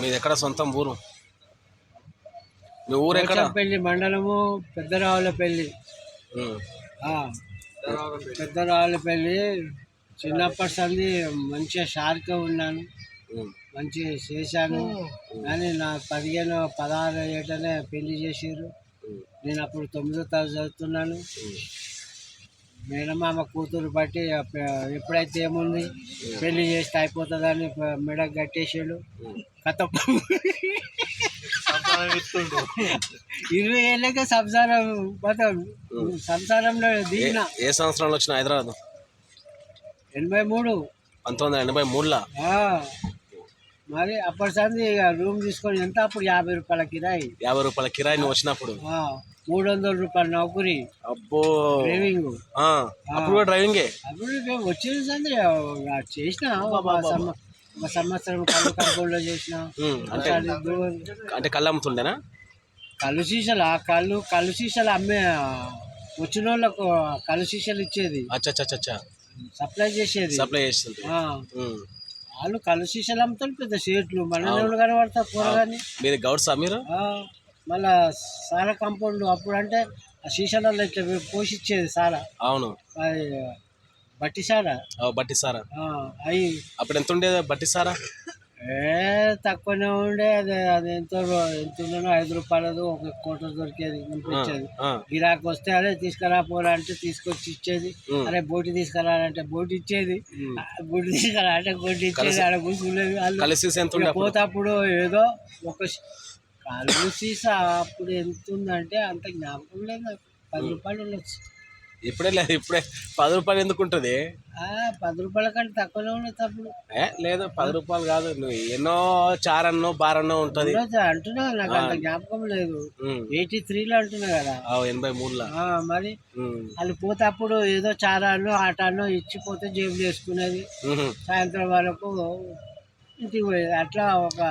మీది ఎక్కడ సొంతం ఊరు? మీ ఊరు ఎక్కడ? పెళ్లి మండలము పెద్దరావులపల్లి. పెద్దరావులపల్లి. చిన్నప్పటి సంది మంచిగా షార్ప్గా ఉన్నాను, మంచిగా చేశాను. కానీ నా 16 ఏటనే పెళ్లి చేసారు. నేను అప్పుడు 9వ తరగతి చదువుతున్నాను. మేనమామ కూతురు బట్టి ఎప్పుడైతే ఏముంది పెళ్లి చేస్తే అయిపోతుందని మెడకు కట్టేసాడు. కథ 20 ఏళ్ళకే సంసారంలో దిగిన. ఏ సంవత్సరంలో వచ్చిన హైదరాబాద్? 83. 1983లో. మరి అప్పటి సంది ఇక రూమ్ తీసుకొని ఎంత అప్పుడు 50 రూపాయల కిరాయి. 50 రూపాయల కిరాయి నువ్వు వచ్చినప్పుడు? 300 రూపాయల నౌకరీ. అబ్బో, డ్రైవింగ్. అప్పుడు కూడా డ్రైవింగే? అప్పుడు వచ్చిన సంది చేసిన ఒక సంవత్సరం కళ్ళు కంపౌండ్లో చేసిన. అంటే కళ్ళు అమ్ముతుండేనా? కళ్ళు సీసాలు అమ్మే వచ్చిన వాళ్ళకు కళ్ళు సీసాలు ఇచ్చేది. సప్లై చేసేది. వాళ్ళు కళ్ళు సీసాలు అమ్ముతారు, పెద్ద షేట్లు మన కనబడతారు కూరగాని. మీరు గౌడ్సా మీరు? మళ్ళా సారా కాంపౌండ్ అప్పుడు అంటే ఆ సీసాలలో ఇట్లా పోషించేది సారా. అవును, బట్టి సారా. అవి అప్పుడు ఎంత ఉండేది బట్టి సారా? తక్కువనే ఉండే. అది ఎంత ఉండేనో 5 రూపాయలదు ఒక కోట దొరికేది, ఇచ్చేది. గిరాకు వస్తే అదే తీసుకురా పోరా అంటే తీసుకొచ్చి ఇచ్చేది. అరే బోటి తీసుకురా అంటే బోటి ఇచ్చేది, గుడ్డు తీసుకురా అంటే గుడ్డు ఇచ్చేది. ఆడ కూర్చునేది. వాళ్ళు పోతప్పుడు ఏదో ఒక కళ్ళు సీసా అప్పుడు ఎంత ఉందంటే అంత జ్ఞాపకం లేదు నాకు. 10 రూపాయలు ఉండొచ్చు. ఇప్పుడే లేదు. ఇప్పుడే 10 రూపాయలు ఎందుకు ఉంటుంది? 10 రూపాయల కంటే తక్కువనే ఉండదు అప్పుడు. లేదు 10 రూపాయలు కాదు, నువ్వు ఎన్నో చారన్నో బారన్నో ఉంటుంది అంటున్నా. నాకు అంత జ్ఞాపకం లేదు. 83లో అంటున్నా కదా. 83లో. మరి వాళ్ళు పోతే అప్పుడు ఏదో చారాన్నో ఆటాన్నో ఇచ్చిపోతే జేబులు వేసుకునేది. సాయంత్రం వరకు ఇంటికి పోయేది. అట్లా ఒక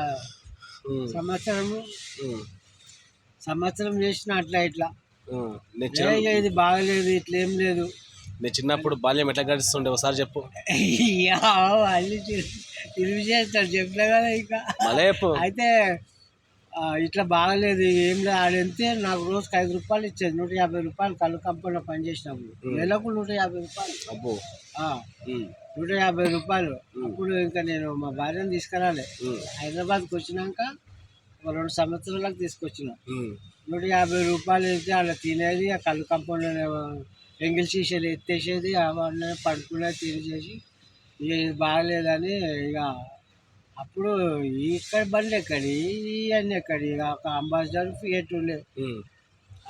సంవత్సరం చేసిన అట్లా ఇట్లా. ఇది బాగలేదు, ఇట్లా ఏం లేదు. నీ చిన్నప్పుడు బాల్యం ఎట్లా గడుస్తుండే ఒకసారి చెప్పు. అన్ని తిరిగి చేస్తాడు చెప్పలే కదా. ఇంకా అయితే ఇట్లా బాగలేదు, ఏం లేదు. ఆడంతే నాకు రోజుకి 5 రూపాయలు ఇచ్చేది. 150 రూపాయలు కళ్ళు కంపెనీలో పనిచేసినప్పుడు నెలకు 150 రూపాయలు. 150 రూపాయలు. అప్పుడు ఇంకా నేను మా భార్యను తీసుకురాలే. హైదరాబాద్కి వచ్చినాక 2 సంవత్సరాలకు తీసుకొచ్చిన. 150 రూపాయలు అయితే అలా తినేది. ఆ కళ్ళు కంపౌండ్లోనే ఎంగిల్ సీసాలు ఎత్తేసేది. అవన్నీ పడుకునేది, తిరిగేసి. ఇక ఇది బాగలేదని ఇక అప్పుడు ఇక్కడ బండి ఎక్కడి, ఇవన్నీ ఎక్కడి. ఇక ఒక అంబాసిడర్ ఫియట్ ఉండే,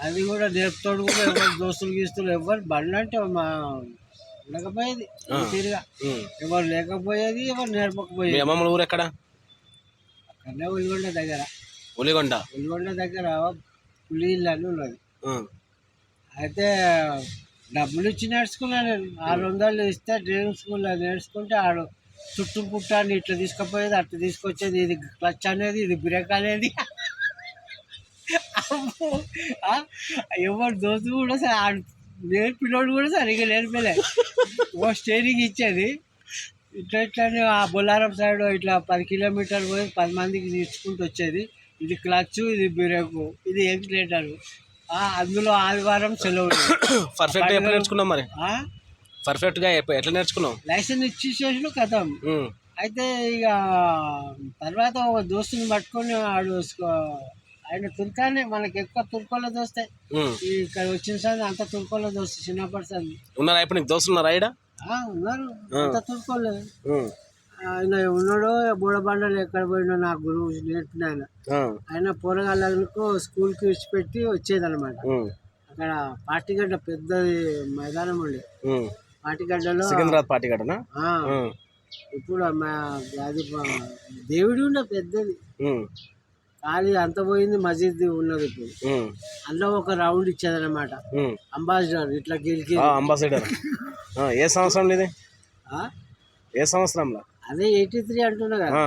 అది కూడా నేర్పుతాడు కూడా. ఎవరు దోస్తులు గీస్తులు ఎవరు బండి అంటే మా ఉండకపోయేది తిరిగా. ఎవరు లేకపోయేది, ఎవరు నేర్పకపోయేది. ఊరు ఎక్కడ? అక్కడనే ఉలిగొండ దగ్గర. ఉలిగొండ దగ్గర పులి ఇల్లు అని ఉన్నది. అయితే డబ్బులు ఇచ్చి నేర్చుకున్నాను నేను. 600 ఇస్తే డ్రైవింగ్ స్కూల్లో నేర్చుకుంటే ఆడు చుట్టూ పుట్టాన్ని ఇట్లా తీసుకుపోయేది, అట్లా తీసుకొచ్చేది. ఇది క్లచ్ అనేది, ఇది బ్రేక్ అనేది. ఎవరు దోస్తు కూడా ఆడు నేర్పినోడు కూడా సరిగ్గా నేర్పలే. ఓ స్టేరింగ్ ఇచ్చేది. ఇట్లా ఆ బొల్లారం సైడ్ ఇట్లా 10 కిలోమీటర్లు పోయి 10 మందికి తీసుకుంటూ వచ్చేది. ఇది క్లచ్, ఇది బ్రేకు, ఇది ఎక్సిలేటర్. అందులో ఆదివారం సెలవు. పర్ఫెక్ట్గా ఎప్పుడు నేర్చుకున్నావు మరి? పర్ఫెక్ట్గా ఎట్లా నేర్చుకున్నావు? లైసెన్స్ ఇచ్చేసేసిన కథం. అయితే ఇక తర్వాత ఒక దోస్తుని పట్టుకొని ఆడు ఆయన తుర్కానే. మనకి ఎక్కువ తుర్కోలో దోస్తాయి. ఇక్కడ వచ్చిన సార్ అంత తుర్కోలో దోస్తు. చిన్నప్పటి సార్ ఉన్నారా ఇప్పుడు నీకు దోస్తులు? ఉన్నారా? ఉన్నారు, అంత తుర్కోలేదు. ఆయన ఉన్నాడు బూడబండలు. ఎక్కడ పోయినా నా గురువు నేర్పిన ఆయన పోరగాళ్ళకు స్కూల్కి విడిచిపెట్టి వచ్చేది అనమాట. అక్కడ పాటిగడ్డ పెద్దది మైదానం ఉండే. పాటిగడ్డలో సికింద్రాబాద్ పాటిగడ్డనా? ఇప్పుడు అది దేవుడి ఉండే పెద్దది. ఖాళీ అంత పోయింది, మసీద్ ఉన్నది ఇప్పుడు. అందులో ఒక రౌండ్ ఇచ్చేది అనమాట. అంబాసిడర్ ఇట్లా గెలిచి. అంబాసిడర్ ఏ సంవత్సరం ఇది? ఏ సంవత్సరంలో? అదే 83 అంటున్నా కదా.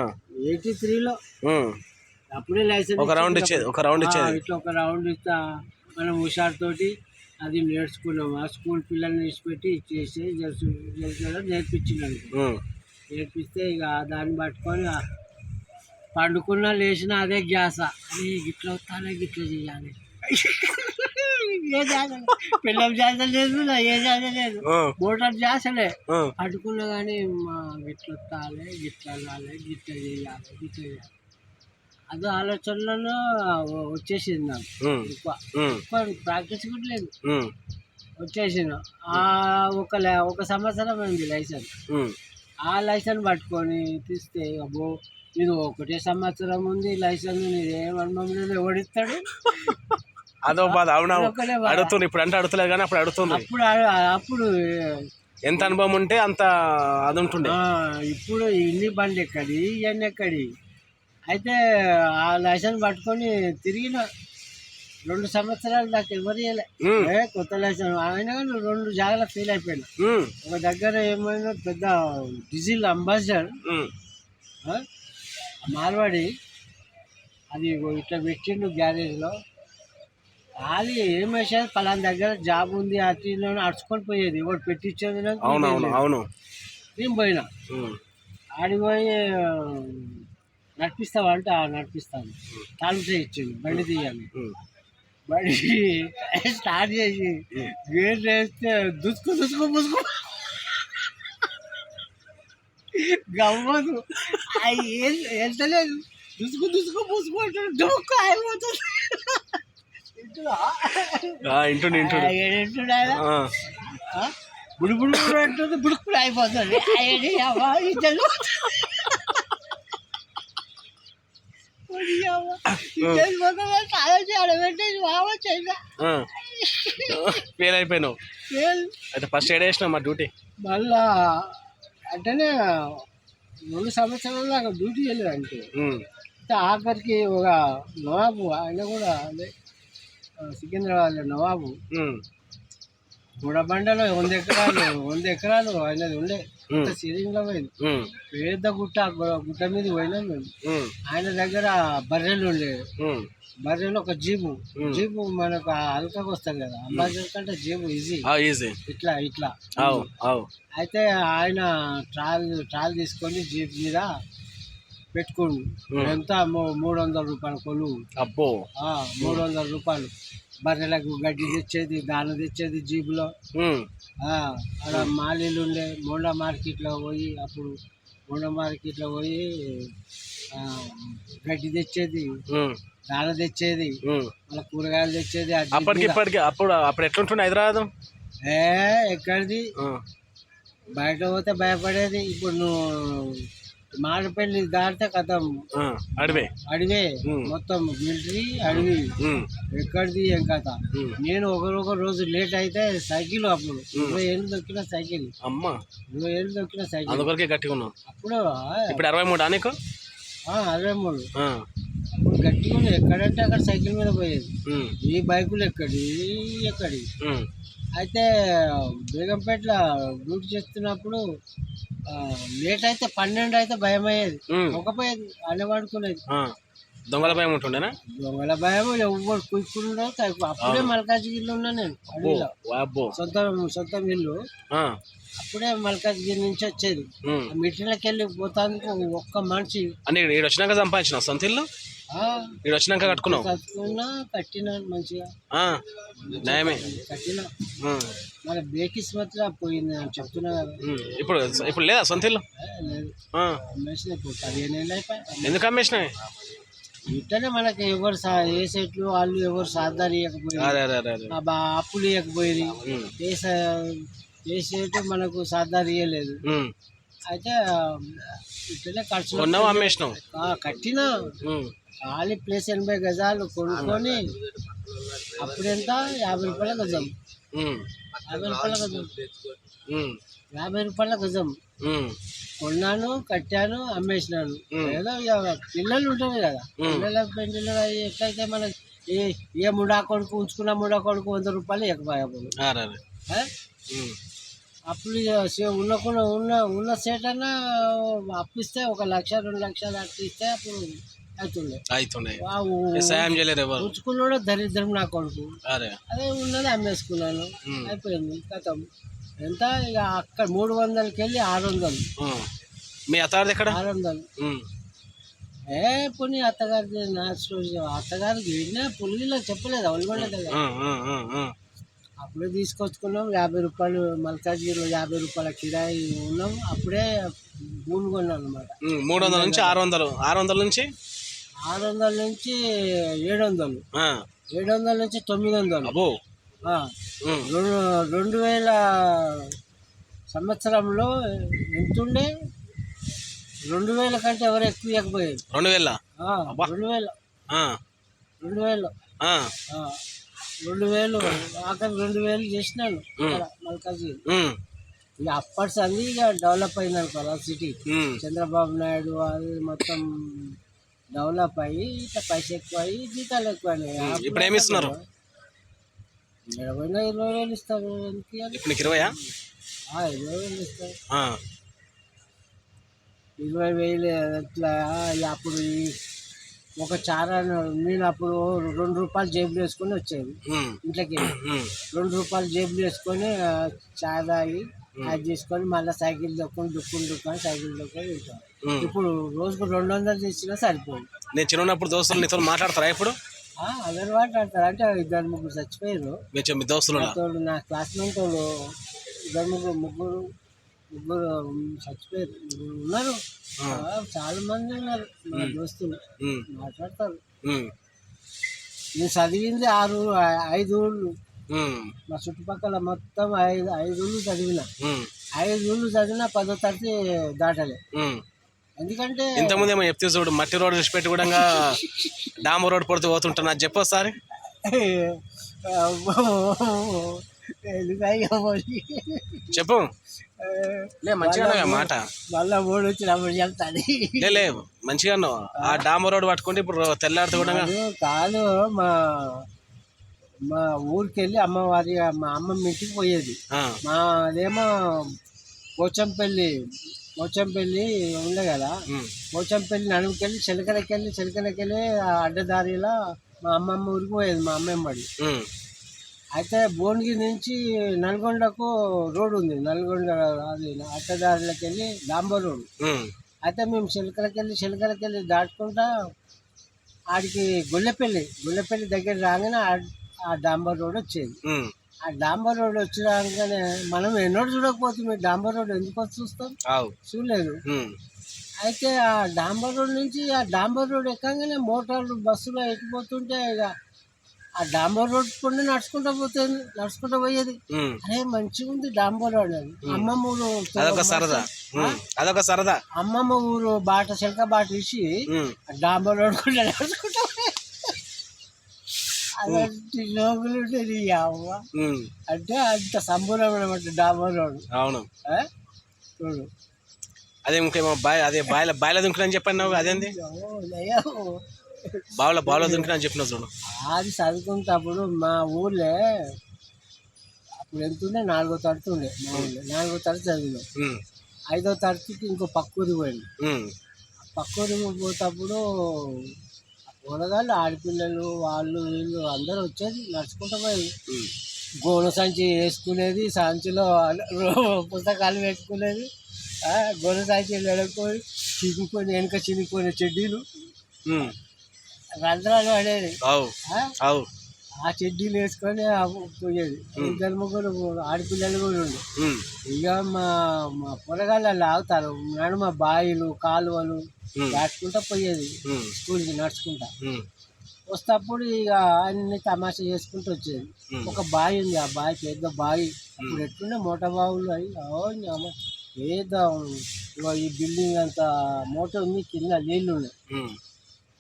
83లో అప్పుడే లైసెన్స్. ఒక రౌండ్ ఇచ్చేది. ఇట్లా ఒక రౌండ్ ఇస్తా మనం హుషారు తోటి అది నేర్చుకున్నాం. ఆ స్కూల్ పిల్లల్ని విడిచిపెట్టి ఇచ్చేసి నేర్పించినాను. నేర్పిస్తే ఇక దాన్ని పట్టుకొని పండుకున్నా లేచినా అదే గ్యాస అని గిట్ల వస్తానే గిట్ల చేయాలి. ఏ జాస పిల్లం జాస లేదు, ఏ జాస లేదు, మోటార్ జాసలే. పండుకున్నా కానీ మా గిట్ల వస్తాలి, గిట్ల రాలి, గిట్ల చేయాలి, గిట్ల చేయాలి. అదో ఆలోచనలో వచ్చేసింది నాకు. ఎక్కువ ప్రాక్టీస్ కూడా లేదు, వచ్చేసిన. ఒక సంవత్సరం అయింది లైసెన్స్. ఆ లైసెన్స్ పట్టుకొని తీస్తే అబ్బో ఇది ఒకటే సంవత్సరం ఉంది లైసెన్స్, ఏమన్నా ఎవడిస్తాడు? అదో బాధ. అవునవును, అడుగుతుంది ఇప్పుడు అంటే అడుగుతలేదు కానీ అప్పుడు అడుగుతుంది. అప్పుడు ఎంత అనుభవం ఉంటే అంత అది ఉంటుండే. ఇప్పుడు ఇన్ని బండి ఎక్కడి ఇవన్నీ ఎక్కడి. అయితే ఆ లైసెన్స్ పట్టుకొని తిరిగిన 2 సంవత్సరాలు దాకా ఎవరు చేయలే. కొత్త లైసెన్స్ అయినా కానీ 2 జాగాలో ఫెయిల్ అయిపోయినా. ఒక దగ్గర ఏమైనా పెద్ద డీజిల్ అంబాసిడర్ మార్వాడి, అది ఇట్లా పెట్టిండు గ్యారేజ్లో. అది ఏమేసేది పలానా దగ్గర జాబ్ ఉంది అట్లా అడుచుకొని పోయేది, ఒకటి పెట్టించేది. నేను పోయినా, ఆడిపోయి నడిపిస్తావా అంటే నడిపిస్తాను. తాళం ఇచ్చింది, బండి తీయాలి. బండి స్టార్ట్ చేసి గేర్ వేస్తే దుసుకు పుసుకు గమ్మదు. వెళ్తలేదు, దుసుకు పూసుకుంటాడు, డొక్కు అయిపోతుంది. బుడుబుడు అంటుంది, బుడుకులు అయిపోతుంది. ఫెయిల్ అయిపోయినావు. అయితే ఫస్ట్ ఏడ వేసినావు మా డ్యూటీ? మళ్ళా అంటేనే 2 సంవత్సరాల దాకా డ్యూటీ వెళ్ళదు. అంటే ఆఖరికి ఒక నవాబు, ఆయన కూడా అదే సికింద్రాబాద్ నవాబు, గుడబండలో 100 ఎకరాలు ఆయనది ఉండే. సీలింగ్ లో పోయింది, పెద్ద గుట్ట మీద పోయినాం మేము. ఆయన దగ్గర బర్రెలు ఉండే, బర్రెలు ఒక జీబు మనకు అల్కకు వస్తుంది కదా, అంబాసిడర్ కంటే జీబు ఈజీ ఇట్లా. అయితే ఆయన ట్రాల్ తీసుకొని జీప్ మీద పెట్టుకోండి. ఎంత 300 రూపాయలు కొలువు. అబ్బో, 300 రూపాయలు. బర్రెలకు గడ్డి తెచ్చేది, దాన తెచ్చేది జీబులో. అక్కడ మాలీలు ఉండే, మోండా మార్కెట్లో పోయి గడ్డి తెచ్చేది, దాన తెచ్చేది, మళ్ళీ కూరగాయలు తెచ్చేది. అప్పుడు ఎట్లుంటుండే హైదరాబాద్? ఎక్కడిది, బయట పోతే భయపడేది. ఇప్పుడు నువ్వు మాడపల్లి దాటితే కథం అడివే, మొత్తం మిలిటరీ అడవి. ఎక్కడిది ఏం కథ. నేను ఒక రోజు లేట్ అయితే సైకిల్, అప్పుడు 20 ఏళ్ళు దొక్కిన సైకిల్. 20 ఏళ్ళు దొక్కిన సైకిల్ అప్పుడు. ఇప్పుడు 23 నీకు? 23. అప్పుడు గట్టిగా ఎక్కడంటే అక్కడ సైకిల్ మీద పోయేది. ఈ బైకులు ఎక్కడి. అయితే బేగంపేటలో డ్యూటీ చేస్తున్నప్పుడు లేట్ అయితే 12 అయితే భయం అయ్యేది, ఒకపోయేది, అనే పడుకునేది. దొంగల భయం ఉంటుండేనా? దొంగల భయం ఎవరు కుక్కుడు. అప్పుడే మల్కాజ్గిరిలో ఉన్నా నేను, సొంతం ఇల్లు. అప్పుడే మల్కాజ్గిరి నుంచి వచ్చేది, మిట్లకి వెళ్ళి పోతానికి ఒక్క మనిషి. వచ్చినాక సంపాదించిన సొంత ఇల్లు? వచ్చినాక కట్టుకున్నావు? కట్టినా మంచిగా, కట్టినా. మన బేకిస్మత్లో పోయింది అని చెప్తున్నా కదా. ఇప్పుడు లేదా సొంత ఇల్లు? అమ్మేసిన ఇప్పుడు 15 ఏళ్ళు అయిపోయి. ఎందుకు అమ్మేసినాయి? ఇట్లనే మనకి ఎవరు ఏ సెట్లు వాళ్ళు ఎవరు సాధారణ ఇవ్వకపోయింది, అప్పులు ఇవ్వకపోయింది. ఏ సెట్ మనకు సాధారణ ఇవ్వలేదు. అయితే ఇట్లనే ఖర్చు కట్టినా. ఖాళీ ప్లేస్ 80 గజాలు కొనుక్కొని అప్పుడెంత 50 రూపాయల గజం. 50 రూపాయల గజం కొన్నాను, కట్టాను, అమ్మేసినాను. ఏదో పిల్లలు ఉంటారు కదా, పిల్లల పెండ్లు ఎట్లయితే మనకి ఏ ముడా కొడుకు ఉంచుకున్న ముడా కొడుకు 100 రూపాయలు ఎక్కువ. అప్పుడు ఉన్న సేట్ అన్నా అప్పిస్తే 1 లక్ష 2 లక్షలు అప్పిస్తే అప్పుడు అవుతుండే. ఉంచుకున్నాడు దరిద్రం నా కొడుకు. అదే ఉన్నది అమ్మేసుకున్నాను, అయిపోయింది కథం. ఎంత ఇక అక్కడ 300కి వెళ్ళి 600. మీ అత్తారు ఎక్కడ? 600. ఏ పోనీ అత్తగారికి నా స్టోరీ అత్తగారికి విన్నా పులిలో చెప్పలేదు ఒలిగొండ దగ్గర. అప్పుడే తీసుకొచ్చుకున్నాం 50 రూపాయలు మల్కాజ్గిరిలో 50 రూపాయల కిరాయి ఉన్నాం. అప్పుడే భూమి కొన్నాం అనమాట. 300 నుంచి 600, 600 నుంచి 600 నుంచి 700, 700 నుంచి 900. అబ్బో. 2000 సంవత్సరంలో ఎంతుండే, 2000 కంటే ఎవరు ఎక్కువ ఇవ్వకపోయేది. 2000 ఆఖరి 2000 చేసినాను మల్కాజ్గిరి. ఇక అప్పటి సంది ఇక డెవలప్ అయినాను కదా సిటీ. చంద్రబాబు నాయుడు అది మొత్తం డెవలప్ అయ్యి ఇట్లా పైసలు ఎక్కువ అయ్యి జీతాలు ఎక్కువ అయినాయి. ఇప్పుడు ఏమి ఇస్తున్నారు? 20,000 ఇస్తారు. ఇప్పుడు 20,000 ఇస్తారు. 20,000 ఎట్లా అప్పుడు ఒక చారా నేను అప్పుడు 2 రూపాయలు జేబులు వేసుకొని వచ్చేది ఇంట్లోకి. 2 రూపాయలు జేబులు వేసుకొని చాయ్ తాగి అది తీసుకొని మళ్ళీ సైకిల్ దుక్కుని సైకిల్ దొక్కుని తింటాను. ఇప్పుడు రోజుకు 200 తెచ్చినా సరిపోయింది. నేను చిన్నప్పుడు దోస్తులు నీతో మాట్లాడతారా? ఇప్పుడు అందరు మాట్లాడతారు. అంటే 2-3 చచ్చిపోయారు మీ దోస్తులు. నా క్లాస్మేట్ వాళ్ళు 2-3 ముగ్గురు చచ్చిపోయారు. ఉన్నారు, చాలా మంది ఉన్నారు మా దోస్తులు మాట్లాడతారు. నేను చదివింది 5 ఊళ్ళు. మా చుట్టుపక్కల మొత్తం 5 ఊళ్ళు చదివిన. 5 ఊళ్ళు చదివినా 10వ తరగతి దాటలే. ఎందుకంటే ఇంతకుముందు ఏమో చెప్తే చూడు, మట్టి రోడ్ పెట్టి కూడా డాంబర్ రోడ్ పడుతూ పోతుంటా చెప్పు ఒకసారి. చెప్పు మంచిగా మాట. మళ్ళా మూడు వచ్చినప్పుడు చెప్తాను. లే మంచిగా ఆ డాంబర్ రోడ్ పట్టుకుంటే ఇప్పుడు తెల్లారితో కూడా కాదు. మా ఊరికి వెళ్ళి అమ్మవారి మా అమ్మమ్మ ఇంటికి పోయేది. మాదేమో పోచంపల్లి ఉండే కదా. పోచంపల్లి నడుముకెళ్ళి చిలకలకెళ్ళి అడ్డదారిలో మా అమ్మమ్మ ఊరికి పోయేది మా అమ్మమ్మడి. అయితే భువనగిరి నుంచి నల్గొండకు రోడ్ ఉంది. నల్గొండ అది అడ్డదారిలోకి వెళ్ళి డాంబర్ రోడ్. అయితే మేము చిలకలకెళ్ళి దాటుకుంటా ఆడికి గొల్లపల్లి దగ్గర రాగానే ఆ డాంబర్ రోడ్ వచ్చేది. ఆ డాంబర్ రోడ్ వచ్చినాకనే మనం ఎన్నో చూడకపోతుంది. డాంబర్ రోడ్ ఎందుకు చూస్తాం? చూడలేదు. అయితే ఆ డాంబర్ రోడ్ నుంచి ఆ డాంబర్ రోడ్ ఎక్కగానే మోటార్లు బస్సులో ఎక్కిపోతుంటే ఇక ఆ డాంబర్ రోడ్ కొండ నడుచుకుంటూ పోయేది. అరే మంచిగా ఉంది డాంబర్ రోడ్ అని. అమ్మమ్మ ఊరు అమ్మమ్మ ఊరు శంక బాట ఇచ్చి డాంబర్ రోడ్ కొండ నడుచుకుంటా అలాంటి లోగులు ఉంటుంది అవ్వ. అంటే అంత సంబూరం అనమాట డాంబర్ రోడ్. అవును చూడు. అదే ఇంకేమో బాయిల దుంకుని చెప్పాను. అదేంది బావులో దుంకుని చెప్పిన చూడు. అది చదువుకుంటప్పుడు మా ఊర్లో అప్పుడు ఎంతుండే 4వ తరగతి ఉండే. మా ఊళ్ళో 4వ తరగతి చదివినాం. 5వ తరగతికి ఇంకో పక్కూరికి పోయింది. పక్కూరికి పోతప్పుడు కూరగాయలు ఆడపిల్లలు వాళ్ళు వీళ్ళు అందరూ వచ్చేది నడుచుకుంటూ పోయేది. గోన సంచి వేసుకునేది, సంచిలో పుస్తకాలు పెట్టుకునేది. గోన సంచిలు ఎడుకొని వెనక చినిగిపోయిన చెడ్డీలు రంధ్రాలు పడేది. ఆ చెడ్డీలు వేసుకొని పోయేది. 2-3 ఆడపిల్లలు కూడా ఉండే. ఇక మా పొరగాళ్ళు ఆగుతారు నడుమ బాయిలు కాలువలు దాటుకుంటా పోయేది స్కూల్కి నడుచుకుంటా. వస్తేప్పుడు ఇక అన్ని తమాషా చేసుకుంటూ వచ్చేది. ఒక బావి ఉంది. ఆ బావి పెద్ద బావి. ఇప్పుడు ఎట్లుండే మోటార్ బావులు అవి పెద్ద ఈ బిల్డింగ్ అంత మోటార్ ఉంది. కింద నీళ్ళు ఉన్నాయి.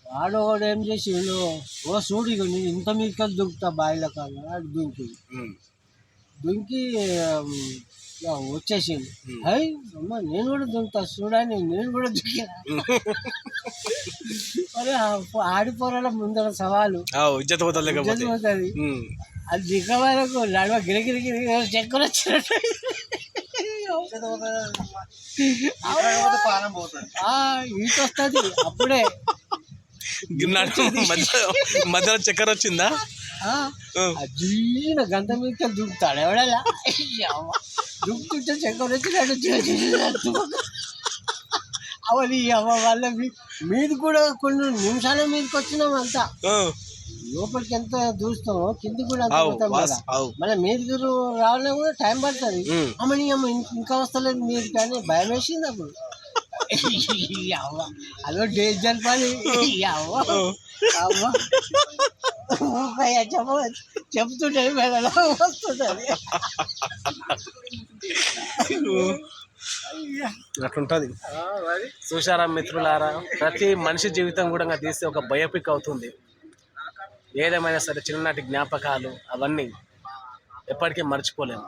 వాడు ఏం చేసి చూడు ఇక నేను ఇంత మీదకి దుంకుతా బావిలో కాదు అది దుంకి వచ్చేసింది. అయ్యి అమ్మ నేను కూడా దుంకుతా చూడని నేను కూడా దుంకినా. మరి ఆడిపోరాల ముందర సవాలు పోతుంది. అది దిగ వరకు నడవ గిరిగిరి చక్కెర వచ్చినట్టు ఈత వస్తుంది. అప్పుడే మధ్యలో చక్కెర వచ్చిందా? జీన గంట మీద దుంకుతాడు ఎవడలా. దుంకుతుంటే చక్కెర వచ్చినట్టు అవని అవ్వ వాళ్ళ మీది కూడా కొన్ని నిమిషాల మీదకి వచ్చినాం అంతా లోపలికి ఎంత చూస్తామో కింది కూడా అంత పోతాం కదా మళ్ళీ మీదికి రావాలన్నా కూడా టైం పడుతుంది అమ్మని అమ్మ ఇంకా వస్తలేదు మీరు కానీ భయం వేసింది అప్పుడు అవ్వ అదో డేంజర్ పని అవ్వ అవ్వ చెప్తుంటే వస్తుంటది అట్లుంటది. చూశారా మిత్రులారా, ప్రతి మనిషి జీవితం కూడా తీస్తే ఒక బయోపిక్ అవుతుంది. ఏదేమైనా సరే చిన్ననాటి జ్ఞాపకాలు అవన్నీ ఎప్పటికీ మర్చిపోలేము.